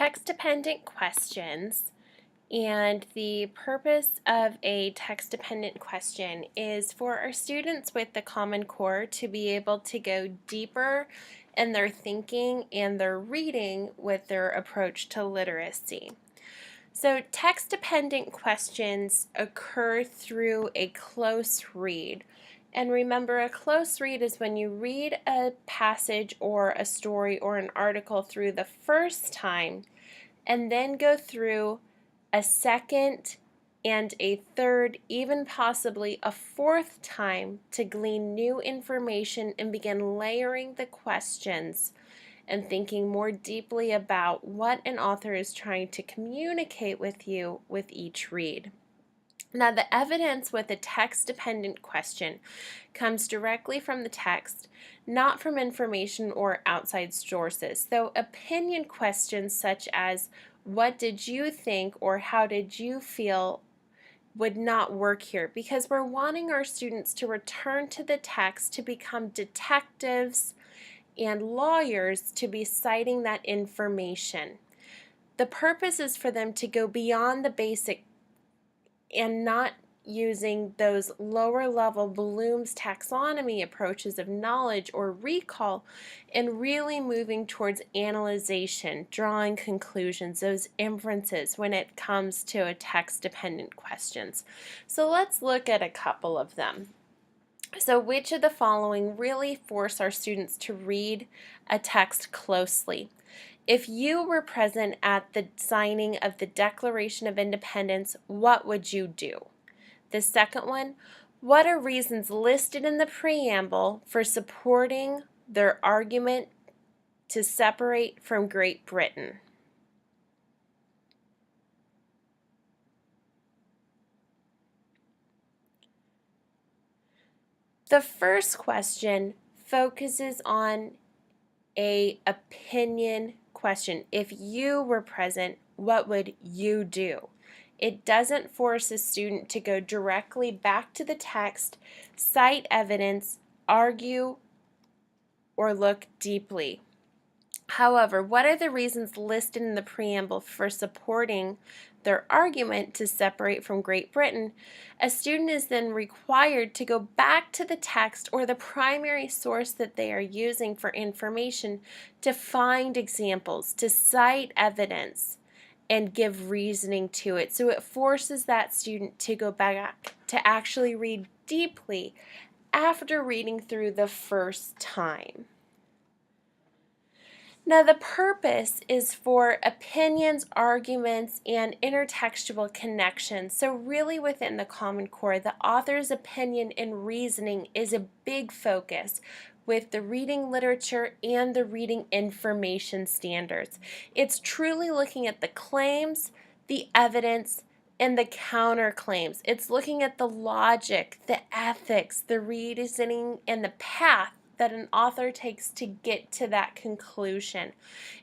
text-dependent questions, and the purpose of a text-dependent question is for our students with the Common Core to be able to go deeper in their thinking and their reading with their approach to literacy. So text-dependent questions occur through a close read. And remember, a close read is when you read a passage or a story or an article through the first time and then go through a second and a third, even possibly a fourth time to glean new information and begin layering the questions and thinking more deeply about what an author is trying to communicate with you with each read. Now, the evidence with a text-dependent question comes directly from the text, not from information or outside sources. So opinion questions such as, what did you think or how did you feel, would not work here, because we're wanting our students to return to the text to become detectives and lawyers to be citing that information. The purpose is for them to go beyond the basic and not using those lower level Bloom's taxonomy approaches of knowledge or recall, and really moving towards analyzation, drawing conclusions, those inferences when it comes to a text-dependent questions. So let's look at a couple of them. So which of the following really force our students to read a text closely? If you were present at the signing of the Declaration of Independence, what would you do? The second one, what are reasons listed in the preamble for supporting their argument to separate from Great Britain? The first question focuses on an opinion question. If you were present, what would you do? It doesn't force a student to go directly back to the text, cite evidence, argue, or look deeply. However, what are the reasons listed in the preamble for supporting their argument to separate from Great Britain? A student is then required to go back to the text or the primary source that they are using for information to find examples, to cite evidence, and give reasoning to it. So it forces that student to go back to actually read deeply after reading through the first time. Now, the purpose is for opinions, arguments, and intertextual connections. So really within the Common Core, the author's opinion and reasoning is a big focus with the reading literature and the reading information standards. It's truly looking at the claims, the evidence, and the counterclaims. It's looking at the logic, the ethics, the reasoning, and the path that an author takes to get to that conclusion.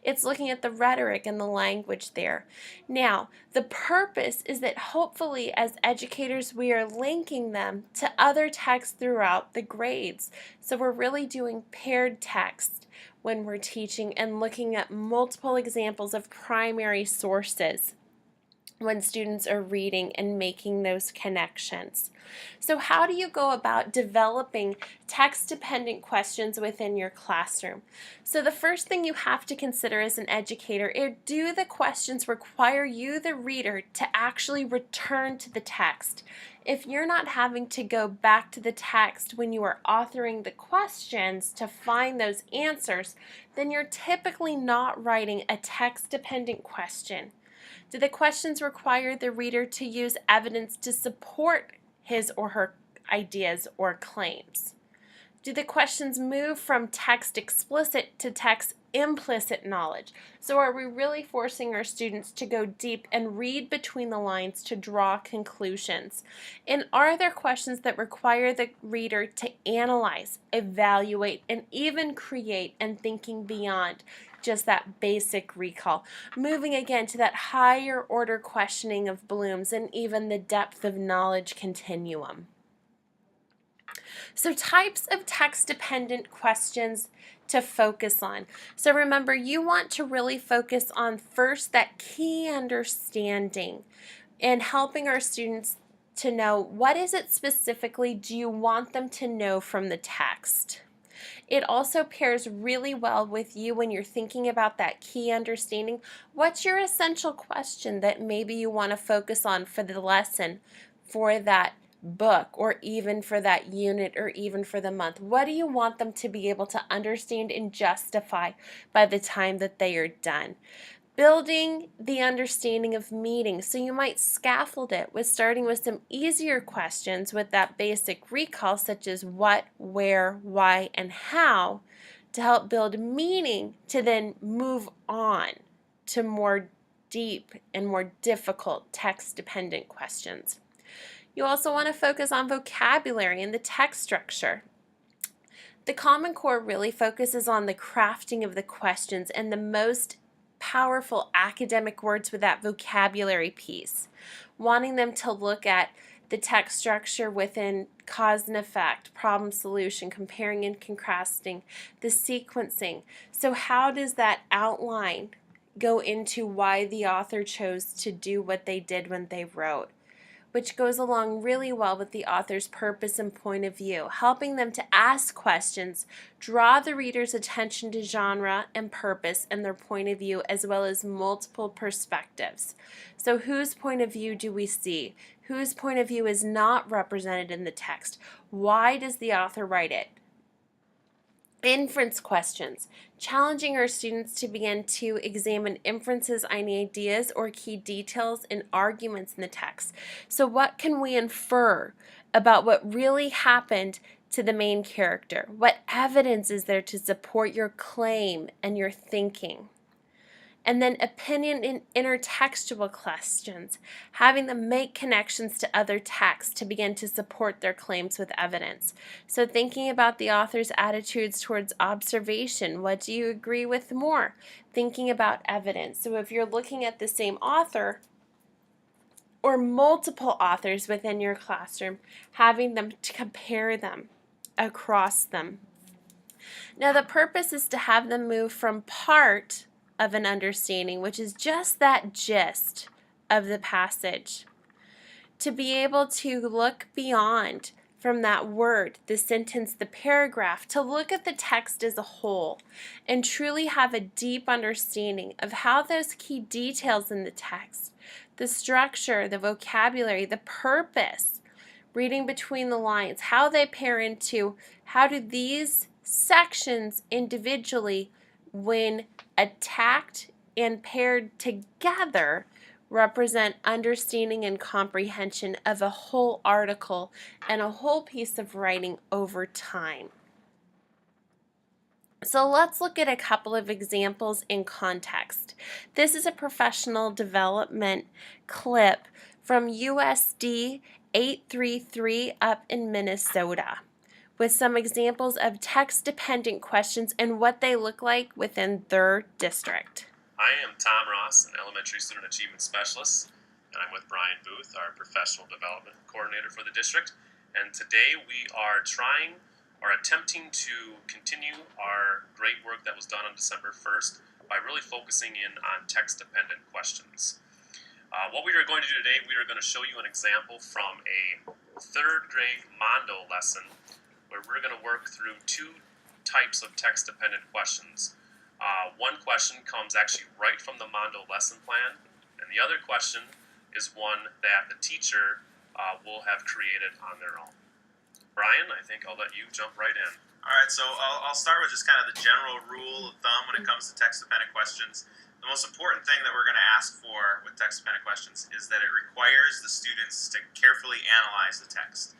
It's looking at the rhetoric and the language there. Now, the purpose is that hopefully as educators we are linking them to other texts throughout the grades. So we're really doing paired text when we're teaching and looking at multiple examples of primary sources when students are reading and making those connections. So how do you go about developing text-dependent questions within your classroom? So the first thing you have to consider as an educator is, do the questions require you, the reader, to actually return to the text? If you're not having to go back to the text when you are authoring the questions to find those answers, then you're typically not writing a text-dependent question. Do the questions require the reader to use evidence to support his or her ideas or claims? Do the questions move from text explicit to text implicit knowledge? So are we really forcing our students to go deep and read between the lines to draw conclusions? And are there questions that require the reader to analyze, evaluate, and even create and thinking beyond just that basic recall, moving again to that higher order questioning of Bloom's and even the depth of knowledge continuum? So types of text-dependent questions to focus on. So remember, you want to really focus on first that key understanding and helping our students to know what is it specifically do you want them to know from the text. It also pairs really well with you when you're thinking about that key understanding. What's your essential question that maybe you want to focus on for the lesson, for that book, or even for that unit, or even for the month? What do you want them to be able to understand and justify by the time that they are done? Building the understanding of meaning. So you might scaffold it with starting with some easier questions with that basic recall, such as what, where, why, and how, to help build meaning to then move on to more deep and more difficult text-dependent questions. You also want to focus on vocabulary and the text structure. The Common Core really focuses on the crafting of the questions and the most powerful academic words with that vocabulary piece, wanting them to look at the text structure within cause and effect, problem solution, comparing and contrasting, the sequencing. So how does that outline go into why the author chose to do what they did when they wrote? Which goes along really well with the author's purpose and point of view, helping them to ask questions, draw the reader's attention to genre and purpose and their point of view, as well as multiple perspectives. So whose point of view do we see? Whose point of view is not represented in the text? Why does the author write it? Inference questions, challenging our students to begin to examine inferences on ideas or key details and arguments in the text. So what can we infer about what really happened to the main character? What evidence is there to support your claim and your thinking? And then opinion and intertextual questions, having them make connections to other texts to begin to support their claims with evidence. So thinking about the author's attitudes towards observation, what do you agree with more? Thinking about evidence. So if you're looking at the same author or multiple authors within your classroom, having them to compare them across them. Now the purpose is to have them move from part of an understanding, which is just that gist of the passage, to be able to look beyond from that word, the sentence, the paragraph, to look at the text as a whole and truly have a deep understanding of how those key details in the text, the structure, the vocabulary, the purpose, reading between the lines, how they pair into, how do these sections individually, when attacked and paired together, represent understanding and comprehension of a whole article and a whole piece of writing over time. So let's look at a couple of examples in context. This is a professional development clip from USD 833 up in Minnesota, with some examples of text-dependent questions and what they look like within their district. I am Tom Ross, an elementary student achievement specialist, and I'm with Brian Booth, our professional development coordinator for the district. And today we are attempting to continue our great work that was done on December 1st by really focusing in on text-dependent questions. What we are going to do today, we are going to show you an example from a third grade Mondo lesson where we're going to work through two types of text-dependent questions. One question comes actually right from the Mondo lesson plan, and the other question is one that the teacher will have created on their own. Brian, I think I'll let you jump right in. All right, so I'll start with just kind of the general rule of thumb when it comes to text-dependent questions. The most important thing that we're going to ask for with text-dependent questions is that it requires the students to carefully analyze the text.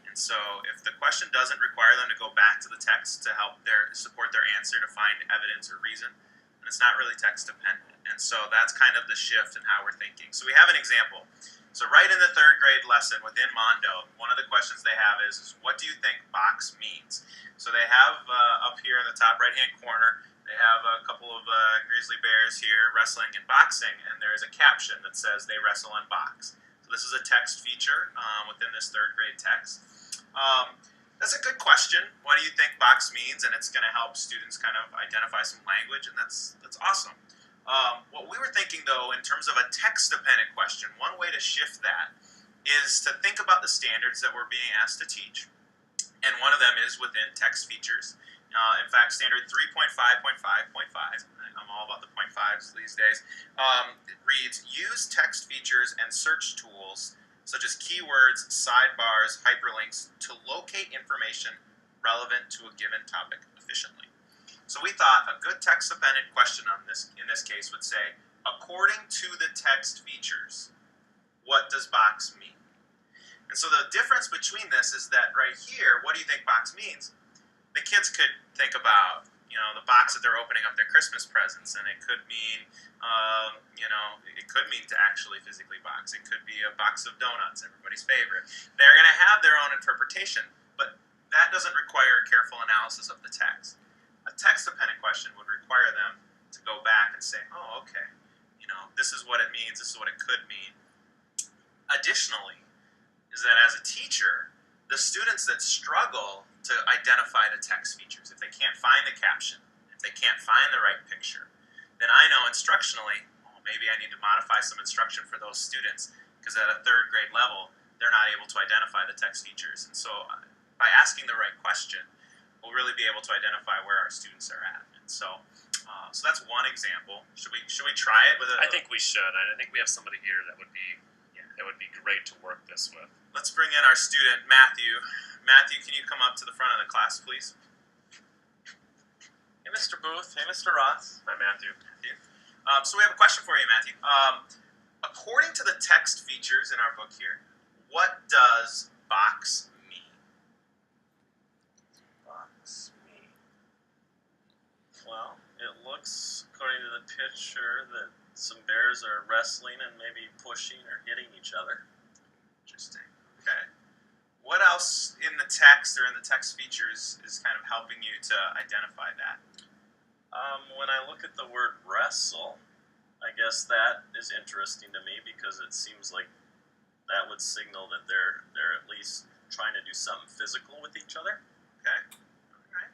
And so if the question doesn't require them to go back to the text to help support their answer to find evidence or reason, then it's not really text dependent. And so that's kind of the shift in how we're thinking. So we have an example. So right in the third grade lesson within Mondo, one of the questions they have is what do you think box means? So they have up here in the top right-hand corner, they have a couple of grizzly bears here wrestling and boxing, and there's a caption that says they wrestle and box. So this is a text feature within this third grade text. That's a good question. What do you think box means? And it's going to help students kind of identify some language, and that's awesome. What we were thinking, though, in terms of a text-dependent question, one way to shift that is to think about the standards that we're being asked to teach, and one of them is within text features. In fact, standard 3.5.5.5, I'm all about the point fives these days, it reads, use text features and search tools such as keywords, sidebars, hyperlinks to locate information relevant to a given topic efficiently. So we thought a good text-dependent question in this case would say, according to the text features, what does box mean? And so the difference between this is that right here, what do you think box means? The kids could think about, the box that they're opening up their Christmas presents, and it could mean, it could mean to actually physically box. It could be a box of donuts, everybody's favorite. They're going to have their own interpretation, but that doesn't require a careful analysis of the text. A text-dependent question would require them to go back and say, oh, okay, this is what it means, this is what it could mean. Additionally, is that as a teacher, the students that struggle to identify the text features, if they can't find the caption, if they can't find the right picture, then I know instructionally, maybe I need to modify some instruction for those students, because at a third grade level, they're not able to identify the text features. And so by asking the right question, we'll really be able to identify where our students are at. And so that's one example. Should we try it with I think we should. I think we have somebody here that would be great to work this with. Let's bring in our student, Matthew. Matthew, can you come up to the front of the class, please? Hey, Mr. Booth. Hey, Mr. Ross. Hi, Matthew. So we have a question for you, Matthew. According to the text features in our book here, what does box mean? Box mean? Well, it looks, according to the picture, that some bears are wrestling and maybe pushing or hitting each other. Interesting. Okay. What else in the text or in the text features is kind of helping you to identify that? When I look at the word wrestle, I guess that is interesting to me because it seems like that would signal that they're at least trying to do something physical with each other. Okay. All right.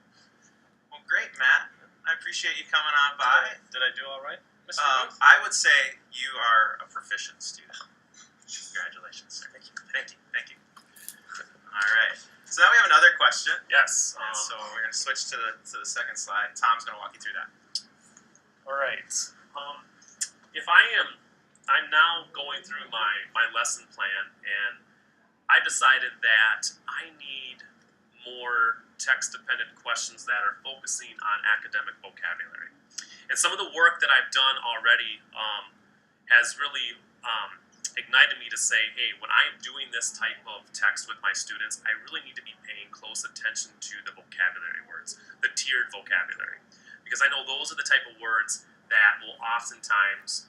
Well, great, Matt. I appreciate you coming on by. Did I do all right, Mr. Booth? I would say you are a proficient student. Congratulations, sir. Thank you. Thank you. All right. So now we have another question. Yes. And so we're going to switch to the second slide. Tom's going to walk you through that. All right. I'm now going through my lesson plan, and I decided that I need more text-dependent questions that are focusing on academic vocabulary. And some of the work that I've done already has really ignited me to say, hey, when I am doing this type of text with my students, I really need to be paying close attention to the vocabulary words, the tiered vocabulary. Because I know those are the type of words that will oftentimes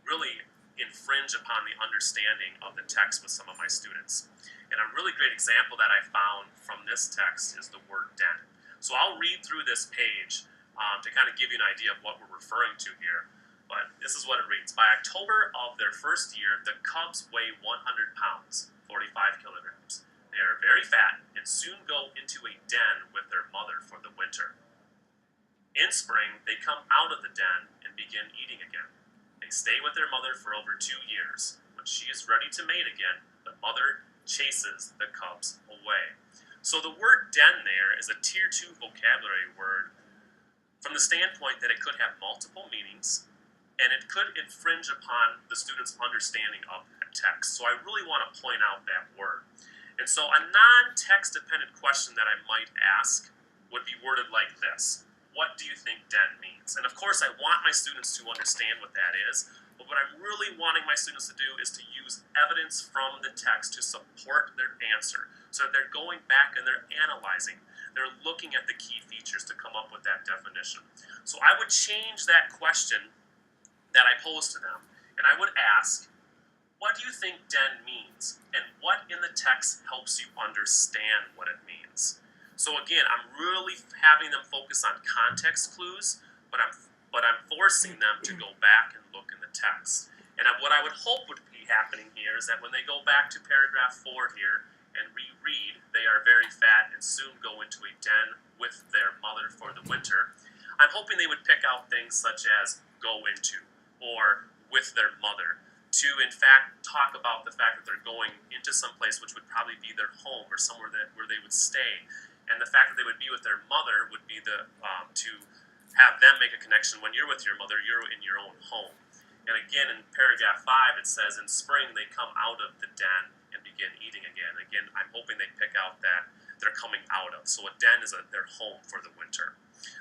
really infringe upon the understanding of the text with some of my students. And a really great example that I found from this text is the word den. So I'll read through this page to kind of give you an idea of what we're referring to here. But this is what it reads. By October of their first year, the cubs weigh 100 pounds, 45 kilograms. They are very fat and soon go into a den with their mother for the winter. In spring, they come out of the den and begin eating again. They stay with their mother for over 2 years. When she is ready to mate again, the mother chases the cubs away. So the word den there is a tier 2 vocabulary word from the standpoint that it could have multiple meanings, and it could infringe upon the student's understanding of that text. So I really want to point out that word. And so a non-text dependent question that I might ask would be worded like this. What do you think den means? And of course I want my students to understand what that is, but what I'm really wanting my students to do is to use evidence from the text to support their answer, so that they're going back and they're analyzing. They're looking at the key features to come up with that definition. So I would change that question that I pose to them, and I would ask, what do you think den means? And what in the text helps you understand what it means? So again, I'm really having them focus on context clues, but I'm forcing them to go back and look in the text. And what I would hope would be happening here is that when they go back to paragraph 4 here and reread They Are Very Fat and Soon Go Into a Den with Their Mother for the Winter, I'm hoping they would pick out things such as go into or with their mother to, in fact, talk about the fact that they're going into some place which would probably be their home or somewhere where they would stay. And the fact that they would be with their mother would be to have them make a connection. When you're with your mother, you're in your own home. And again, in paragraph 5, it says, in spring they come out of the den and begin eating again. Again, I'm hoping they pick out that they're coming out of. So a den is their home for the winter.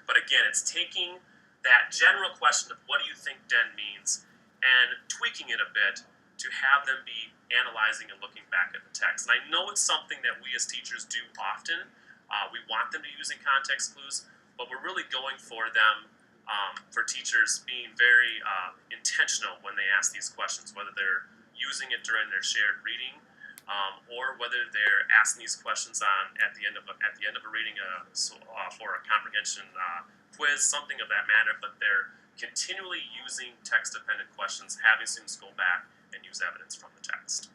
But again, it's taking that general question of what do you think den means and tweaking it a bit to have them be analyzing and looking back at the text. And I know it's something that we as teachers do often. We want them to be using context clues, but we're really going for them, for teachers being very intentional when they ask these questions, whether they're using it during their shared reading, or whether they're asking these questions at the end of a reading for a comprehension quiz, something of that matter. But they're continually using text-dependent questions, having students go back and use evidence from the text.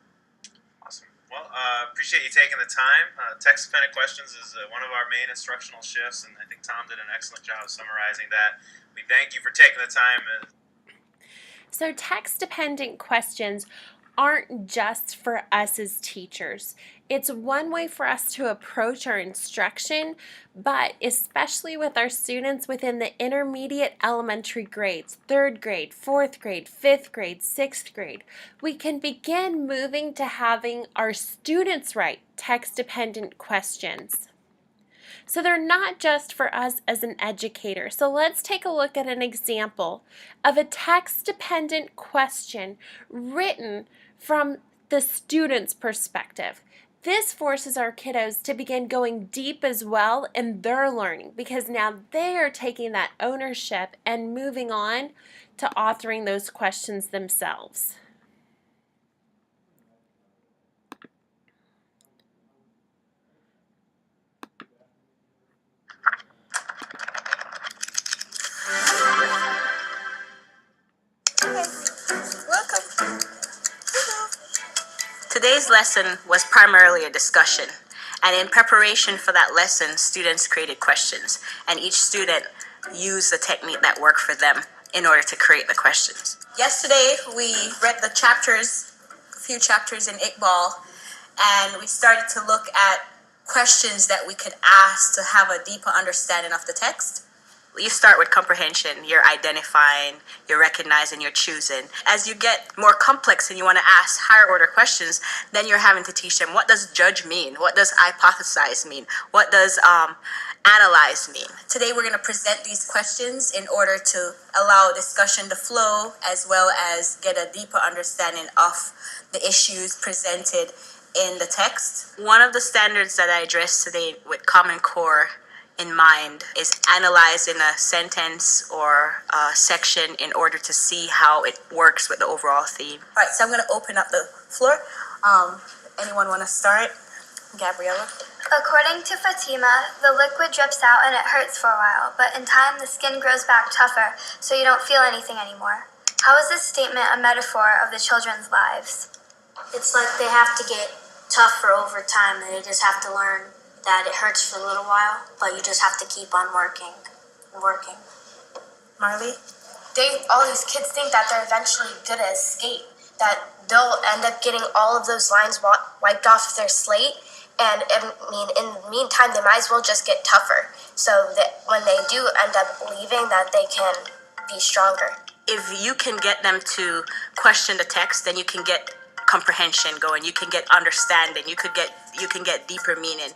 Awesome. Well, appreciate you taking the time. Text-dependent questions is one of our main instructional shifts, and I think Tom did an excellent job of summarizing that. We thank you for taking the time. So text-dependent questions aren't just for us as teachers. It's one way for us to approach our instruction, but especially with our students within the intermediate elementary grades, 3rd grade, 4th grade, 5th grade, 6th grade, we can begin moving to having our students write text-dependent questions. So they're not just for us as an educator. So let's take a look at an example of a text-dependent question written from the student's perspective. This forces our kiddos to begin going deep as well in their learning, because now they are taking that ownership and moving on to authoring those questions themselves. Today's lesson was primarily a discussion, and in preparation for that lesson, students created questions, and each student used the technique that worked for them in order to create the questions. Yesterday, we read the chapters, a few chapters in Iqbal, and we started to look at questions that we could ask to have a deeper understanding of the text. You start with comprehension. You're identifying, you're recognizing, you're choosing. As you get more complex and you want to ask higher order questions, then you're having to teach them, what does judge mean? What does hypothesize mean? What does analyze mean? Today we're going to present these questions in order to allow discussion to flow, as well as get a deeper understanding of the issues presented in the text. One of the standards that I addressed today with Common Core in mind is analyzing a sentence or a section in order to see how it works with the overall theme. All right, so I'm going to open up the floor. Anyone want to start? Gabriella? According to Fatima, the liquid drips out and it hurts for a while, but in time the skin grows back tougher, so you don't feel anything anymore. How is this statement a metaphor of the children's lives? It's like they have to get tougher over time, and they just have to learn that it hurts for a little while, but you just have to keep on working and working. Marley? All these kids think that they're eventually good at escape, that they'll end up getting all of those lines wiped off of their slate, and I mean, in the meantime, they might as well just get tougher, so that when they do end up leaving, that they can be stronger. If you can get them to question the text, then you can get comprehension going, you can get understanding, you can get deeper meaning.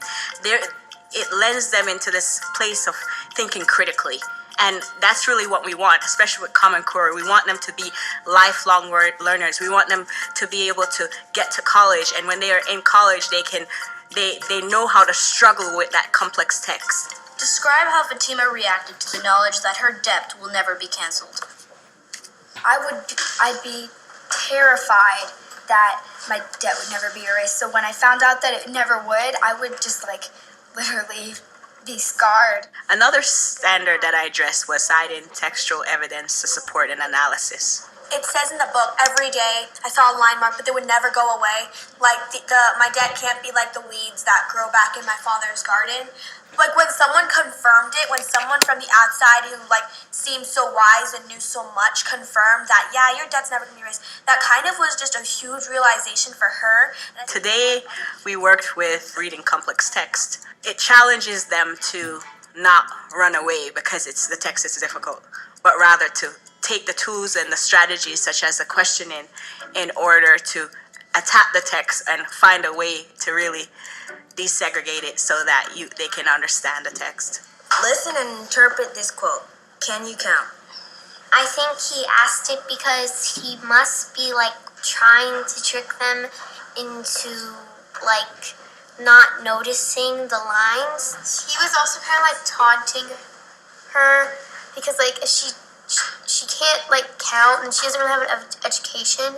It lends them into this place of thinking critically, and that's really what we want, especially with Common Core. We want them to be lifelong learners. We want them to be able to get to college, and when they are in college, they know how to struggle with that complex text. Describe how Fatima reacted to the knowledge that her debt will never be canceled. I'd be terrified that my debt would never be erased. So when I found out that it never would, I would just literally be scarred. Another standard that I addressed was citing textual evidence to support an analysis. it says in the book every day I saw a line mark, but they would never go away. Like my debt can't be like the weeds that grow back in my father's garden. Like when someone confirmed it, when someone from the outside who like seemed so wise and knew so much confirmed that yeah, your debt's never gonna be erased. That kind of was just a huge realization for her. Today we worked with reading complex text. It challenges them to not run away because the text is difficult, but rather to take the tools and the strategies such as the questioning in order to attack the text and find a way to really desegregate it so that they can understand the text. Listen and interpret this quote. Can you count? I think he asked it because he must be like trying to trick them into like not noticing the lines. He was also kind of like taunting her because like she can't like count and she doesn't really have an education,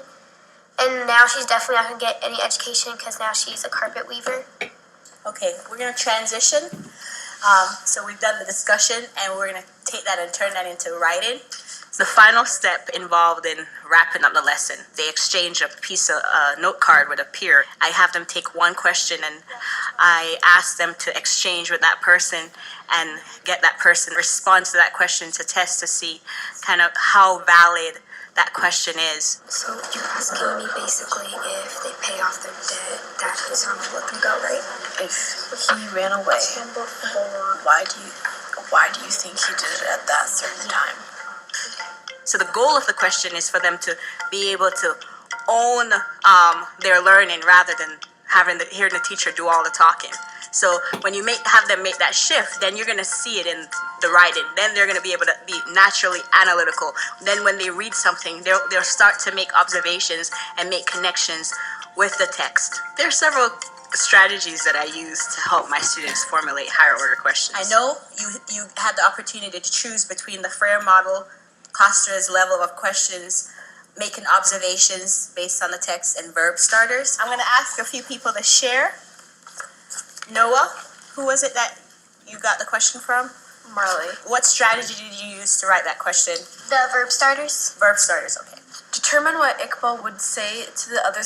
and now she's definitely not gonna get any education because now she's a carpet weaver. Okay, we're gonna transition. So we've done the discussion and we're gonna take that and turn that into writing. The final step involved in wrapping up the lesson. They exchange a piece of note card with a peer. I have them take one question and I ask them to exchange with that person and get that person respond to that question to test to see kind of how valid that question is. So you're asking me basically if they pay off their debt, that is how to let them go, right? If he ran away, why do you think he did it at that certain time? So the goal of the question is for them to be able to own their learning rather than hearing the teacher do all the talking. So when you have them make that shift, then you're going to see it in the writing. Then they're going to be able to be naturally analytical. Then when they read something, they'll start to make observations and make connections with the text. There are several strategies that I use to help my students formulate higher order questions. I know you had the opportunity to choose between the Frey model, Costa's level of questions, making observations based on the text, and verb starters. I'm going to ask a few people to share. Noah, who was it that you got the question from? Marley. What strategy did you use to write that question? The verb starters. Verb starters, okay. Determine what Iqbal would say to the other.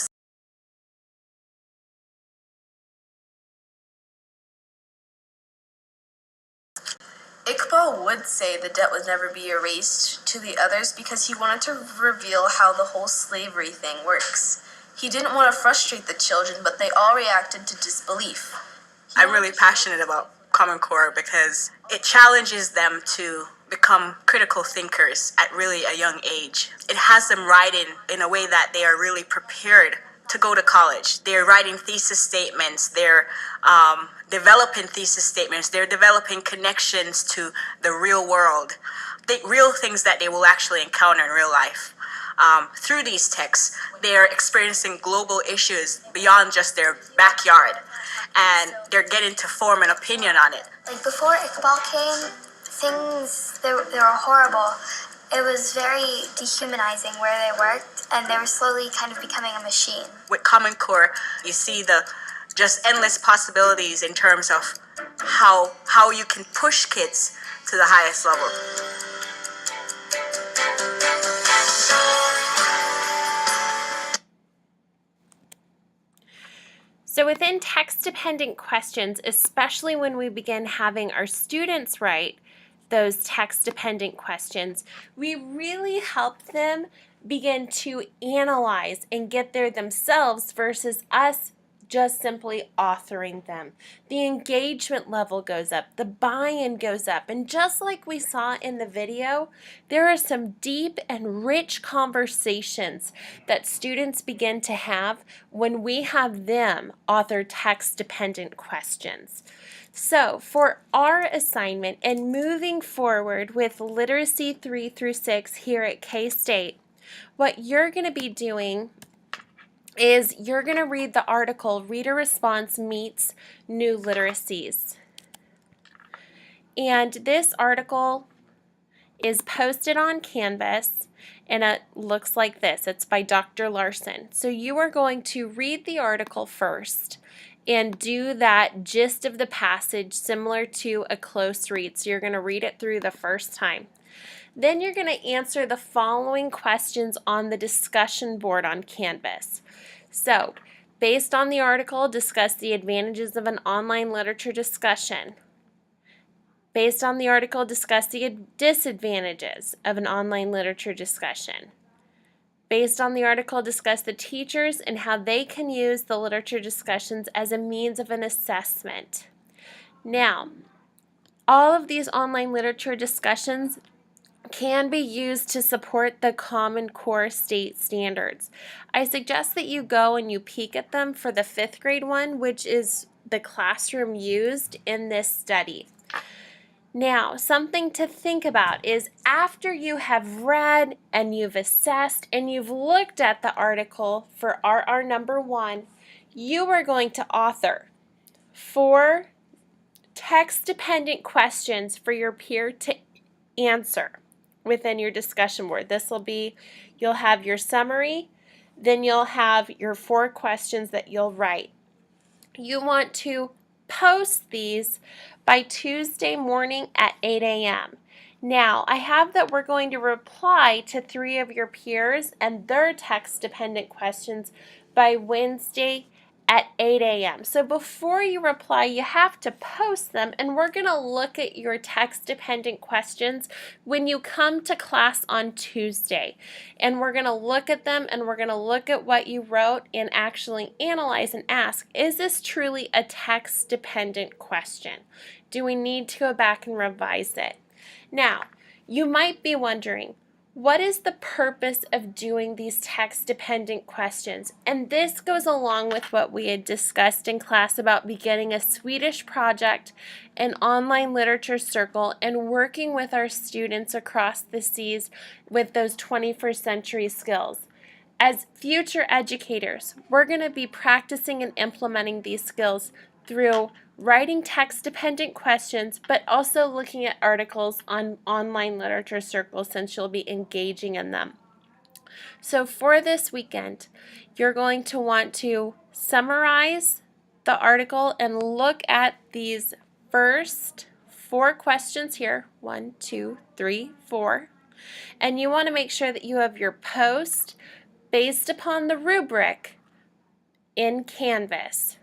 Iqbal would say the debt would never be erased to the others because he wanted to reveal how the whole slavery thing works. He didn't want to frustrate the children, but they all reacted to disbelief. I'm really passionate about Common Core because it challenges them to become critical thinkers at really a young age. It has them writing in a way that they are really prepared to go to college. They're writing thesis statements, they're developing thesis statements, they're developing connections to the real world, real things that they will actually encounter in real life. Through these texts, they're experiencing global issues beyond just their backyard, and they're getting to form an opinion on it. Like before Iqbal came, things they were horrible. It was very dehumanizing where they worked, and they were slowly kind of becoming a machine. With Common Core, you see the just endless possibilities in terms of how you can push kids to the highest level. So within text-dependent questions, especially when we begin having our students write those text-dependent questions, we really help them begin to analyze and get there themselves versus us just simply authoring them. The engagement level goes up, the buy-in goes up, and just like we saw in the video, there are some deep and rich conversations that students begin to have when we have them author text-dependent questions. So for our assignment and moving forward with Literacy 3 through 6 here at K-State, what you're going to be doing is you're going to read the article, Reader Response Meets New Literacies. And this article is posted on Canvas, and it looks like this. It's by Dr. Larson. So you are going to read the article first and do that gist of the passage similar to a close read. So you're going to read it through the first time. Then you're going to answer the following questions on the discussion board on Canvas. So, based on the article, discuss the advantages of an online literature discussion. Based on the article, discuss the disadvantages of an online literature discussion. Based on the article, discuss the teachers and how they can use the literature discussions as a means of an assessment. Now, all of these online literature discussions can be used to support the Common Core state standards. I suggest that you go and you peek at them for the 5th grade one, which is the classroom used in this study. Now, something to think about is after you have read and you've assessed and you've looked at the article for our number 1, you are going to author 4 text-dependent questions for your peer to answer within your discussion board. This will be, you'll have your summary, then you'll have your 4 questions that you'll write. You want to post these by Tuesday morning at 8 a.m. Now, I have that we're going to reply to 3 of your peers and their text-dependent questions by Wednesday at 8 a.m. So before you reply, you have to post them, and we're going to look at your text-dependent questions when you come to class on Tuesday. And we're going to look at them, and we're going to look at what you wrote and actually analyze and ask, is this truly a text-dependent question? Do we need to go back and revise it? Now, you might be wondering, what is the purpose of doing these text-dependent questions? And this goes along with what we had discussed in class about beginning a Swedish project, an online literature circle, and working with our students across the seas with those 21st century skills. As future educators, we're going to be practicing and implementing these skills through writing text-dependent questions, but also looking at articles on online literature circles since you'll be engaging in them. So for this weekend, you're going to want to summarize the article and look at these first 4 questions here, 1, 2, 3, 4, and you want to make sure that you have your post based upon the rubric in Canvas.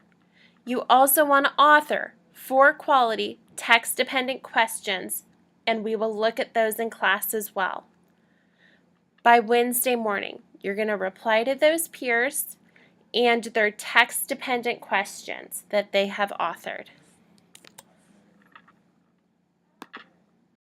You also want to author 4 quality text-dependent questions, and we will look at those in class as well. By Wednesday morning, you're going to reply to those peers and their text-dependent questions that they have authored.